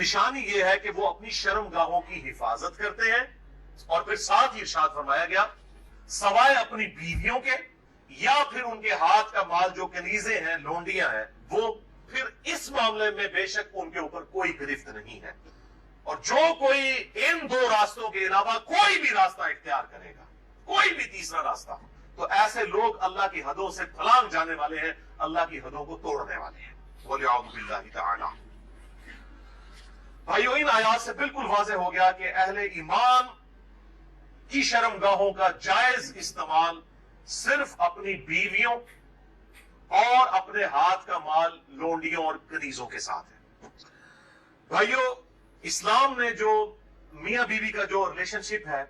نشانی یہ ہے کہ وہ اپنی شرم گاہوں کی حفاظت کرتے ہیں، اور پھر ساتھ ہی ارشاد فرمایا گیا سوائے اپنی بیویوں کے یا پھر ان کے ہاتھ کا مال جو کنیزیں ہیں، لونڈیاں ہیں، وہ پھر اس معاملے میں بے شک ان کے اوپر کوئی گرفت نہیں ہے۔ اور جو کوئی ان دو راستوں کے علاوہ کوئی بھی راستہ اختیار کرے گا، کوئی بھی تیسرا راستہ، تو ایسے لوگ اللہ کی حدوں سے پھلانگ جانے والے ہیں، اللہ کی حدوں کو توڑنے والے ہیں۔ وَلِعَوْذُ بِاللَّهِ تَعَالَى۔ بھائیو، ان آیات سے بالکل واضح ہو گیا کہ اہل ایمان کی شرم گاہوں کا جائز استعمال صرف اپنی بیویوں اور اپنے ہاتھ کا مال لونڈیوں اور کنیزوں کے ساتھ ہے۔ بھائیو، اسلام نے جو میاں بیوی کا جو ریلیشن شپ ہے،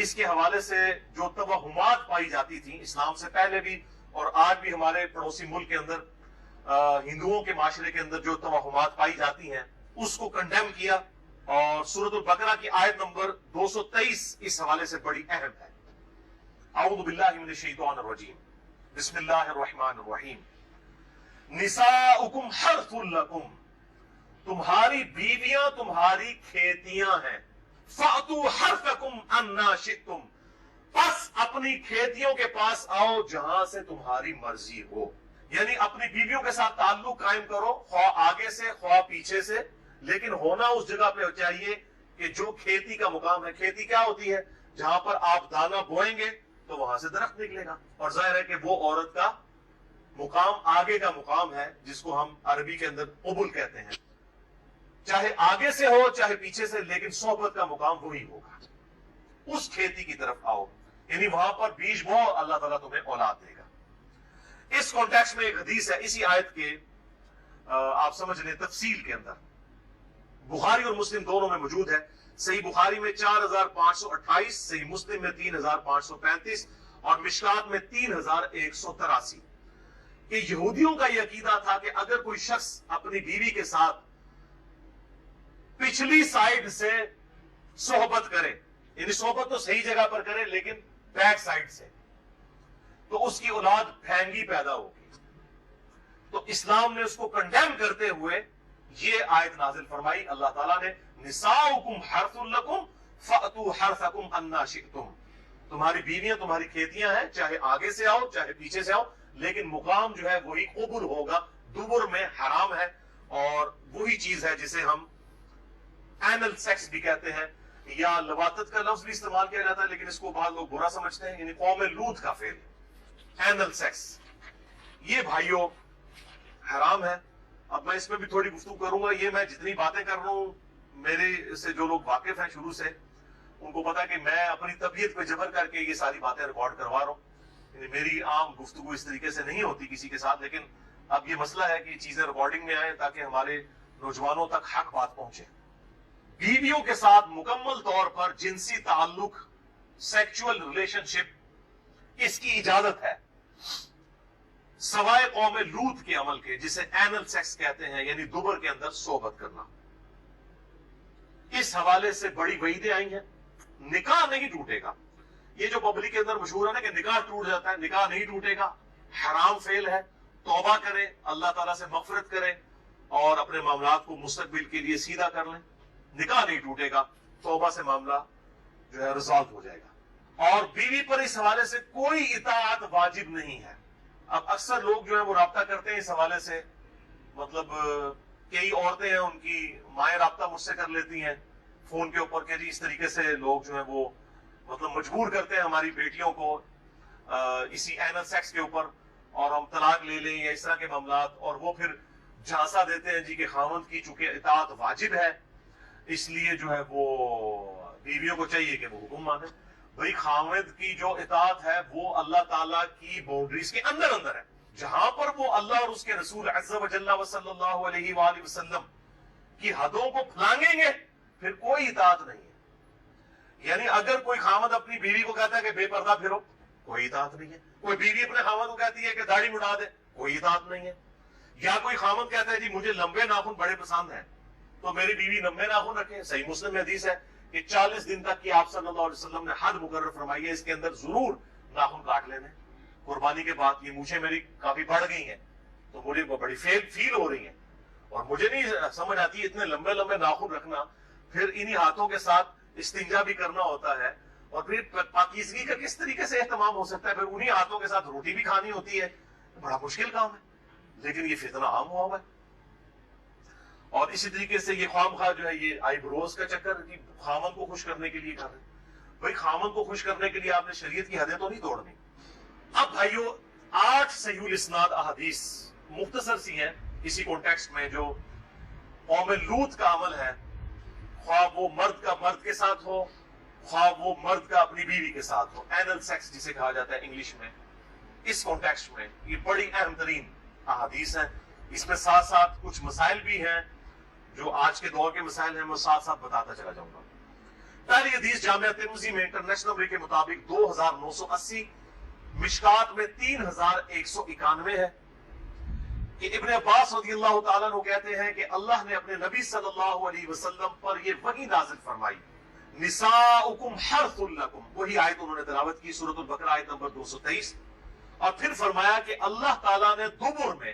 اس کے حوالے سے جو توہمات پائی جاتی تھیں اسلام سے پہلے بھی اور آج بھی ہمارے پڑوسی ملک کے اندر ہندوؤں کے معاشرے کے اندر جو توہمات پائی جاتی ہیں، اس کو کنڈیم کیا، اور سورۃ البقرہ کی آیت نمبر 223 اس حوالے سے بڑی اہم ہے۔ اعوذ باللہ من الشیطان الرجیم، بسم اللہ الرحمن الرحیم۔ نساؤکم حرث لکم، تمہاری بیویاں تمہاری کھیتیاں ہیں، فأتوا حرثکم انا شئتم، پس اپنی کھیتیوں کے پاس آؤ جہاں سے تمہاری مرضی ہو۔ یعنی اپنی بیویوں کے ساتھ تعلق قائم کرو، خواہ آگے سے خواہ پیچھے سے، لیکن ہونا اس جگہ پہ چاہیے کہ جو کھیتی کا مقام ہے۔ کھیتی کیا ہوتی ہے؟ جہاں پر آپ دانا بوئیں گے تو وہاں سے درخت نکلے گا، اور ظاہر ہے کہ وہ عورت کا مقام آگے کا مقام ہے، جس کو ہم عربی کے اندر قبل کہتے ہیں، چاہے آگے سے ہو چاہے پیچھے سے، لیکن صحبت کا مقام وہی ہوگا۔ اس کھیتی کی طرف آؤ، یعنی وہاں پر بیج بو، اللہ تعالیٰ تمہیں اولاد دے گا۔ اس کانٹیکسٹ میں ایک حدیث ہے اسی آیت کے، آپ سمجھ لیں تفصیل کے اندر، بخاری اور مسلم دونوں میں موجود ہے۔ صحیح بخاری میں 4528، صحیح مسلم میں 3535 اور مشکات میں 3183، کہ یہودیوں کا یہ عقیدہ تھا کہ اگر کوئی شخص اپنی بیوی کے ساتھ پچھلی سائیڈ سے صحبت کرے، یعنی صحبت تو صحیح جگہ پر کرے لیکن بیک سائیڈ سے، تو اس کی اولاد پھینگی پیدا ہوگی۔ تو اسلام نے اس کو کنڈیم کرتے ہوئے یہ آیت نازل فرمائی، اللہ تعالیٰ نے نساؤکم حرث لکم فأتوا حرثکم انا شئتم، تمہاری بیویاں تمہاری کھیتیاں ہیں، چاہے آگے سے آؤ چاہے پیچھے سے آؤ، لیکن مقام جو ہے وہی قبر ہوگا، دبر میں حرام ہے، اور وہی چیز ہے جسے ہم اینل سیکس بھی کہتے ہیں، یا لواطت کا لفظ بھی استعمال کیا جاتا ہے، لیکن اس کو بعض لوگ برا سمجھتے ہیں، یعنی قوم لوط کا فعل اینل سیکس، یہ بھائیوں حرام ہے۔ اب میں اس میں بھی تھوڑی گفتگو کروں گا، یہ میں جتنی باتیں کر رہا ہوں، میرے سے جو لوگ واقف ہیں شروع سے، ان کو پتا کہ میں اپنی طبیعت پہ جبر کر کے یہ ساری باتیں ریکارڈ کروا رہا ہوں، یعنی میری عام گفتگو اس طریقے سے نہیں ہوتی کسی کے ساتھ، لیکن اب یہ مسئلہ ہے کہ چیزیں ریکارڈنگ میں آئیں تاکہ ہمارے نوجوانوں تک حق بات پہنچے۔ بیویوں کے ساتھ مکمل طور پر جنسی تعلق، سیکچول ریلیشن شپ، اس کی اجازت ہے سوائے قوم لوط کے عمل کے، جسے اینل سیکس کہتے ہیں، یعنی دبر کے اندر صحبت کرنا۔ اس حوالے سے بڑی وعیدیں آئی ہیں۔ نکاح نہیں ٹوٹے گا، یہ جو پبلک کے اندر مشہور ہے نا کہ نکاح ٹوٹ جاتا ہے، نکاح نہیں ٹوٹے گا، حرام فعل ہے، توبہ کریں، اللہ تعالیٰ سے مغفرت کریں اور اپنے معاملات کو مستقبل کے لیے سیدھا کر لیں۔ نکاح نہیں ٹوٹے گا، توبہ سے معاملہ جو ہے ریزالو ہو جائے گا، اور بیوی پر اس حوالے سے کوئی اطاعت واجب نہیں ہے۔ اب اکثر لوگ جو ہے وہ رابطہ کرتے ہیں اس حوالے سے، مطلب کئی عورتیں ہیں ان کی مائیں رابطہ مجھ سے کر لیتی ہیں فون کے اوپر کہ جی اس طریقے سے لوگ جو ہیں وہ مطلب مجبور کرتے ہیں ہماری بیٹیوں کو اسی اینل سیکس کے اوپر، اور ہم طلاق لے لیں یا اس طرح کے معاملات، اور وہ پھر جھانسا دیتے ہیں جی کہ خاوند کی چونکہ اطاعت واجب ہے اس لیے جو ہے وہ بیویوں کو چاہیے کہ وہ حکم مانے۔ بھئی خاوند کی جو اطاعت ہے وہ اللہ تعالیٰ کی باؤنڈریز کے اندر اندر ہے، جہاں پر وہ اللہ اور اس کے رسول عز و جل و صلی اللہ علیہ وآلہ وسلم کی حدوں کو پھلانگیں گے پھر کوئی اطاعت نہیں ہے۔ یعنی اگر کوئی خاوند اپنی بیوی کو کہتا ہے کہ بے پردہ پھرو، کوئی اطاعت نہیں ہے۔ کوئی بیوی اپنے خاوند کو کہتی ہے کہ داڑھی مڈا دے، کوئی اطاعت نہیں ہے۔ یا کوئی خاوند کہتا ہے جی مجھے لمبے ناخن بڑے پسند ہیں تو میری بیوی لمبے ناخن رکھے۔ صحیح مسلم میں حدیث ہے کہ 40 دن تک کی آپ صلی اللہ علیہ وسلم نے حد مقرر فرمائی ہے، اس کے اندر ضرور ناخن کاٹ لینے۔ قربانی کے بعد یہ مونچھیں میری کافی بڑھ گئی ہیں تو مجھے بڑی فیل ہو رہی ہیں، اور مجھے نہیں سمجھ آتی اتنے لمبے لمبے ناخن رکھنا، پھر انہی ہاتھوں کے ساتھ استنجا بھی کرنا ہوتا ہے، اور پھر پاکیزگی کا کس طریقے سے اہتمام ہو سکتا ہے، پھر انہی ہاتھوں کے ساتھ روٹی بھی کھانی ہوتی ہے، بڑا مشکل کام ہے، لیکن یہ فتنہ عام ہوا ہوا ہے۔ اور اسی طریقے سے یہ خواہ مخواہ جو ہے یہ آئی بروز کا چکر خامن کو خوش کرنے کے لیے کر رہے ہیں۔ بھائی خامن کو خوش کرنے کے لیے آپ نے شریعت کی حدیں تو نہیں توڑنی۔ اب بھائیو 8 صحیح الاسناد احادیث مختصر سی ہیں اسی کانٹیکسٹ میں، جو قوم لوط کا عمل ہے، خواہ وہ مرد کا مرد کے ساتھ ہو، خواہ وہ مرد کا اپنی بیوی کے ساتھ ہو، اینل سیکس جسے کہا جاتا ہے انگلش میں، اس کانٹیکسٹ میں یہ بڑی اہم ترین احادیث ہیں۔ اس میں ساتھ ساتھ کچھ مسائل بھی ہیں جو آج کے دور کے مسائل ہیں، میں ساتھ ساتھ بتاتا چلا جاؤں گا۔ پہلی حدیث جامعہ ترمذی میں انٹرنیشنل نمبر کے مطابق 2980، مشکات میں 3191 ہے کہ ابن عباس رضی اللہ تعالیٰ عنہ کہتے ہیں کہ اللہ نے اپنے نبی صلی اللہ علیہ وسلم پر یہ وحی نازل فرمائی، نساؤکم حرث لکم، وہی آیت انہوں نے تلاوت کی سورۃ البقرہ آیت نمبر 223، اور پھر فرمایا کہ اللہ تعالیٰ نے دبر میں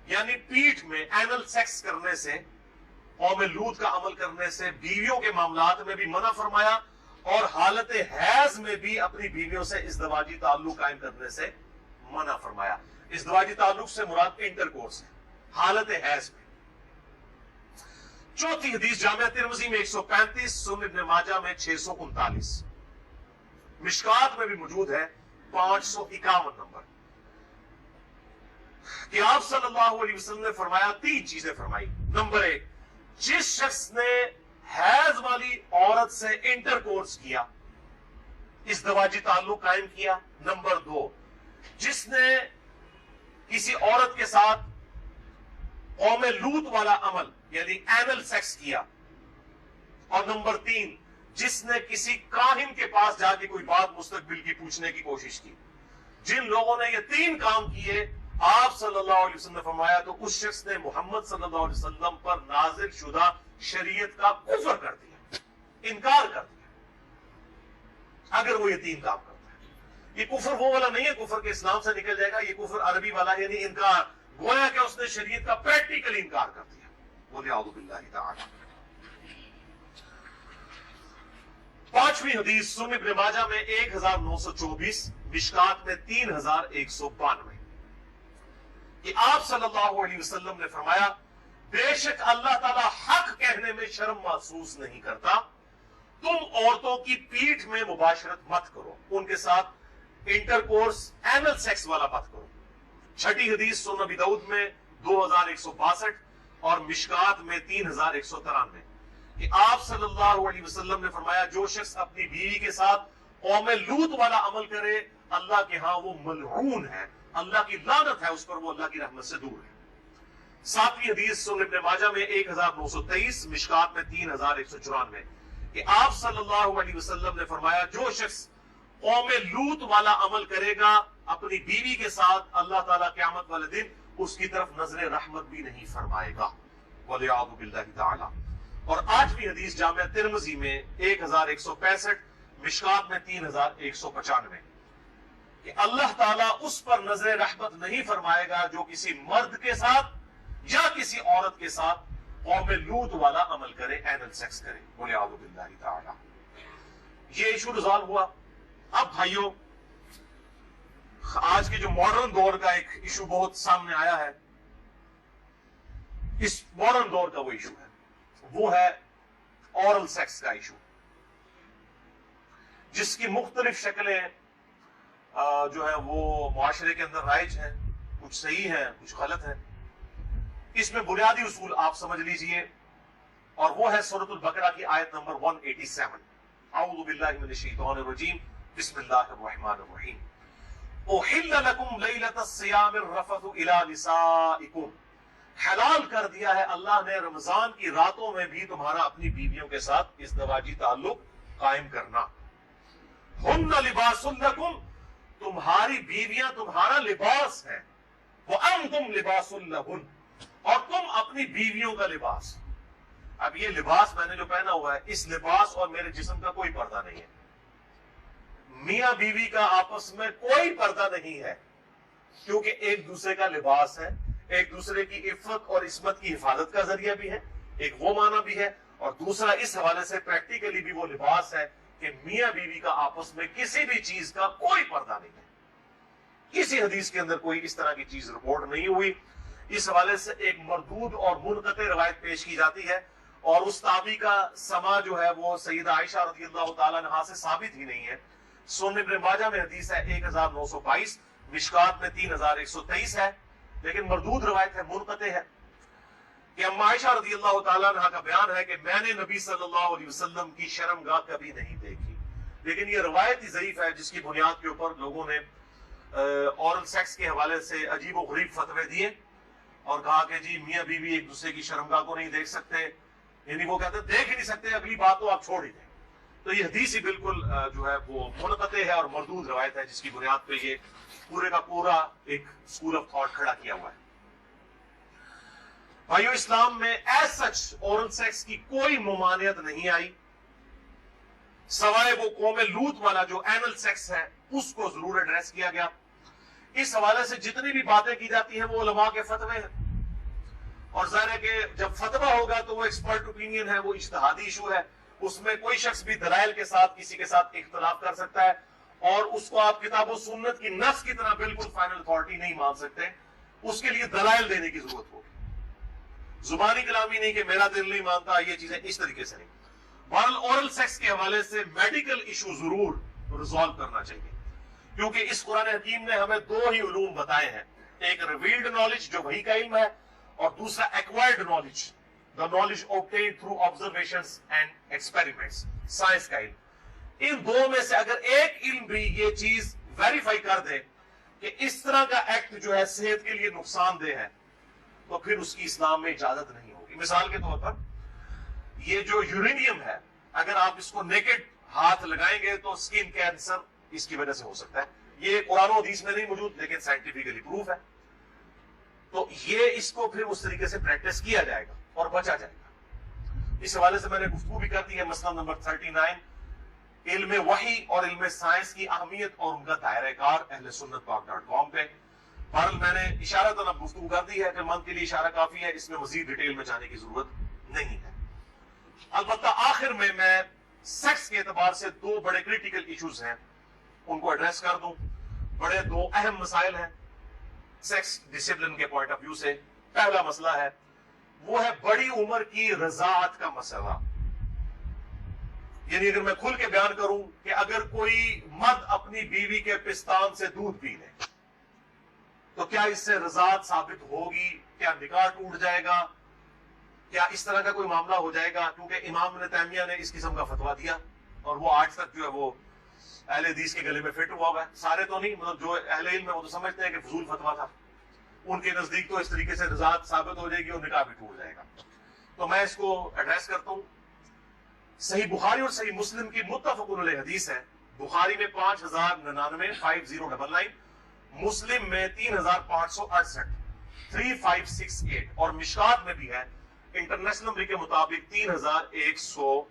یعنی پیٹھ میں اینل سیکس کرنے سے، قوم لوط کا عمل کرنے سے، بیویوں کے معاملات میں بھی منع فرمایا، اور حالت حیض میں بھی اپنی بیویوں سے ازدواجی تعلق قائم کرنے سے منع فرمایا۔ ازدواجی تعلق سے مراد انٹرکورس ہے حالت حیض میں۔ چوتھی حدیث جامعہ ترمذی میں 135، سنن ابن ماجہ میں 639، مشکات میں بھی موجود ہے 551 نمبر، کہ آپ صلی اللہ علیہ وسلم نے فرمایا 3 چیزیں فرمائی۔ نمبر 1، جس شخص نے حیض والی عورت سے انٹرکورس کیا، ازدواجی تعلق قائم کیا۔ نمبر 2، جس نے کسی عورت کے ساتھ قوم لوط والا عمل یعنی اینل سیکس کیا۔ اور نمبر 3، جس نے کسی کاہن کے پاس جا کے کوئی بات مستقبل کی پوچھنے کی کوشش کی۔ جن لوگوں نے یہ 3 کام کیے، آپ صلی اللہ علیہ وسلم نے فرمایا تو اس شخص نے محمد صلی اللہ علیہ وسلم پر نازل شدہ شریعت کا کفر کر دیا، انکار کر دیا، اگر وہ یہ 3 کام کرتا ہے۔ یہ کفر وہ والا نہیں ہے کفر کے اسلام سے نکل جائے گا، یہ کفر عربی والا یعنی انکار، گویا کہ اس نے شریعت کا پریکٹیکل انکار کر دیا۔ بولے اعوذ باللہ تعالی۔ 5ویں حدیث سنن ابن ماجہ میں 1924، مشکات میں 3192، کہ آپ صلی اللہ علیہ وسلم نے فرمایا بے شک اللہ تعالیٰ حق کہنے میں شرم محسوس نہیں کرتا، تم عورتوں کی پیٹھ میں مباشرت مت کرو، ان کے ساتھ انٹرکورس اینل سیکس والا مت کرو۔ 6ٹھی حدیث سنن ابی داؤد میں 2162 اور مشکات میں 3193، کہ آپ صلی اللہ علیہ وسلم نے فرمایا جو شخص اپنی بیوی کے ساتھ قوم لوط والا عمل کرے اللہ کے ہاں وہ ملعون ہے، اللہ کی لعنت ہے اس پر، وہ اللہ کی رحمت سے دور ہے۔ 7ویں حدیث سنن ابن ماجہ میں 1923، مشکات میں 3194، کہ آپ صلی اللہ علیہ وسلم نے فرمایا جو شخص قوم لوط والا عمل کرے گا اپنی بیوی کے ساتھ، اللہ تعالیٰ قیامت والے دن اس کی طرف نظر رحمت بھی نہیں فرمائے گا، وَلِعَاذُ بِاللَّهِ تَعَالَى۔ اور 8ویں حدیث جامعہ ترمذی میں 1165، مشکات میں 3195، کہ اللہ تعالیٰ اس پر نظر رحمت نہیں فرمائے گا جو کسی مرد کے ساتھ یا کسی عورت کے ساتھ قوم لوط والا عمل کرے، اینل سیکس کرے، بولے اعوذ باللہ تعالی۔ یہ ایشو ریزالو ہوا۔ اب بھائیوں آج کے جو ماڈرن دور کا ایک ایشو بہت سامنے آیا ہے، اس ماڈرن دور کا وہ ایشو ہے، وہ ہے اورل سیکس کا ایشو، جس کی مختلف شکلیں جو ہے وہ معاشرے کے اندر رائج ہیں، کچھ صحیح ہیں کچھ غلط ہیں۔ اس میں بنیادی اصول آپ سمجھ لیجئے، اور وہ ہے سورۃ البقرہ کی آیت نمبر 187، اعوذ باللہ من الشیطان الرجیم، بسم اللہ الرحمن الرحیم، احل لکم لیلۃ الصیام الرفث الی نسائکم، حلال کر دیا ہے اللہ نے رمضان کی راتوں میں بھی تمہارا اپنی بیویوں کے ساتھ ازدواجی تعلق قائم کرنا۔ ہن لباس لکم، تمہاری بیویاں تمہارا لباس ہیں، وانتم لباس لہن، اور تم اپنی بیویوں کا لباس۔ اب یہ لباس میں نے جو پہنا ہوا ہے، اس لباس اور میرے جسم کا کوئی پردہ نہیں ہے، میاں بیوی کا آپس میں کوئی پردہ نہیں ہے، کیونکہ ایک دوسرے کا لباس ہے، ایک دوسرے کی عفت اور عصمت کی حفاظت کا ذریعہ بھی ہے، ایک وہ معنی بھی ہے، اور دوسرا اس حوالے سے پریکٹیکلی بھی وہ لباس ہے کہ میاں بیوی کا آپس میں کسی بھی چیز کا کوئی پردہ نہیں ہے. کسی حدیث کے اندر کوئی اس طرح کی چیز رپورٹ نہیں ہوئی. اس حوالے سے ایک مردود اور منقطع روایت پیش کی جاتی ہے، اور اس تابعی کا سما جو ہے وہ سیدہ عائشہ رضی اللہ تعالیٰ عنہا سے ثابت ہی نہیں ہے. سنن ابن ماجہ میں حدیث ہے 1922، مشکات میں 3123 ہے، لیکن مردود روایت ہے، منقطع ہے، کہ اما عائشہ رضی اللہ تعالیٰ عنہ کا بیان ہے کہ میں نے نبی صلی اللہ علیہ وسلم کی شرمگاہ کبھی نہیں دیکھی. لیکن یہ روایت ہی ضعیف ہے، جس کی بنیاد کے اوپر لوگوں نے اورل سیکس کے حوالے سے عجیب و غریب فتوے دیے اور کہا کہ جی میاں بیوی ایک دوسرے کی شرمگاہ کو نہیں دیکھ سکتے، یعنی وہ کہتے ہیں دیکھ ہی نہیں سکتے، اگلی بات تو آپ چھوڑ ہی دیں. تو یہ حدیث ہی بالکل جو ہے وہ منقطع ہے اور مردود روایت ہے، جس کی بنیاد پہ یہ پورے کا پورا ایک اسکول آف تھاٹ کھڑا کیا ہوا ہے. بھائیو، اسلام میں ایز سچ اورل سیکس کی کوئی ممانعت نہیں آئی، سوائے وہ قوم لوط والا جو اینل سیکس ہے اس کو ضرور ایڈریس کیا گیا. اس حوالے سے جتنی بھی باتیں کی جاتی ہیں وہ علماء کے فتوے ہیں، اور ظاہر ہے کہ جب فتویٰ ہوگا تو وہ ایکسپرٹ اوپینین ہے، وہ اجتہادی ایشو ہے، اس میں کوئی شخص بھی دلائل کے ساتھ کسی کے ساتھ اختلاف کر سکتا ہے، اور اس کو آپ کتاب و سنت کی نص کی طرح بالکل فائنل اتھارٹی نہیں مان سکتے. اس کے لیے دلائل دینے کی ضرورت ہوگی، زبانی کلامی نہیں کہ میرا دل نہیں مانتا، یہ چیزیں اس طریقے سے نہیں. بہرحال اورل سیکس کے حوالے سے میڈیکل ایشو ضرور ریزالو کرنا چاہیے، کیونکہ اس قرآن حکیم نے ہمیں دو ہی علوم بتائے ہیں، ایک ریویلڈ نالج جو وحی کا علم ہے، اور دوسرا acquired knowledge, the knowledge obtained through observations and experiments، science کا علم. ان دو میں سے اگر ایک علم بھی یہ چیز ویریفائی کر دے کہ اس طرح کا ایکٹ جو ہے صحت کے لیے نقصان دہ ہے، تو پھر اس کی اسلام میں اجازت نہیں ہوگی. مثال کے طور پر یہ جو یورینیم ہے، اگر آپ اس کو نیکڈ ہاتھ لگائیں گے تو اسکن کینسر اس کی وجہ سے ہو سکتا ہے. یہ قرآن و حدیث میں نہیں موجود، لیکن سائنٹیفکلی پروف ہے. تو یہ اس کو پھر اس طریقے سے پریکٹس کیا جائے گا اور بچا جائے گا. اس حوالے سے میں نے گفتگو بھی کر دی ہے، مسئلہ نمبر 39، علم وحی اور علم سائنس کی اہمیت اور ان کا دائرہ کار، اہل سنت پاک .com پہ. بہرحال میں نے اشارہ اب گفتگو کر دی ہے، کہ من کے لیے اشارہ کافی ہے، اس میں مزید ڈیٹیل میں جانے کی ضرورت نہیں ہے. البتہ آخر میں سیکس کے اعتبار سے دو بڑے کریٹیکل ایشوز ہیں، ان کو ایڈریس کر دوں. بڑے دو اہم مسائل ہیں سیکس ڈسپلن کے پوائنٹ آف ویو سے. پہلا مسئلہ ہے وہ ہے بڑی عمر کی رضاعت کا مسئلہ. یعنی اگر میں کھل کے بیان کروں کہ اگر کوئی مرد اپنی بیوی کے پستان سے دودھ پی لے تو کیا اس سے رضاعت ثابت ہوگی؟ کیا نکاح ٹوٹ جائے گا؟ کیا اس طرح کا کوئی معاملہ ہو جائے گا؟ کیونکہ امام ابن تیمیہ نے اس قسم کا فتویٰ دیا، اور وہ آج تک جو ہے وہ اہل حدیث کے گلے میں فٹ ہوا ہے. سارے تو نہیں، مطلب جو اہل علم ہے وہ تو سمجھتے ہیں کہ فضول فتویٰ تھا. ان کے نزدیک تو اس طریقے سے رضاعت ثابت ہو جائے گی اور نکاح بھی ٹوٹ جائے گا. تو میں اس کو ایڈریس کرتا ہوں. صحیح بخاری اور صحیح مسلم کی متفق علیہ حدیث ہے. بخاری میں 5099 5099، مسلم میں 3568 3568، اور مشکات میں بھی ہے انٹرنیشنل نمبر کے مطابق 3161.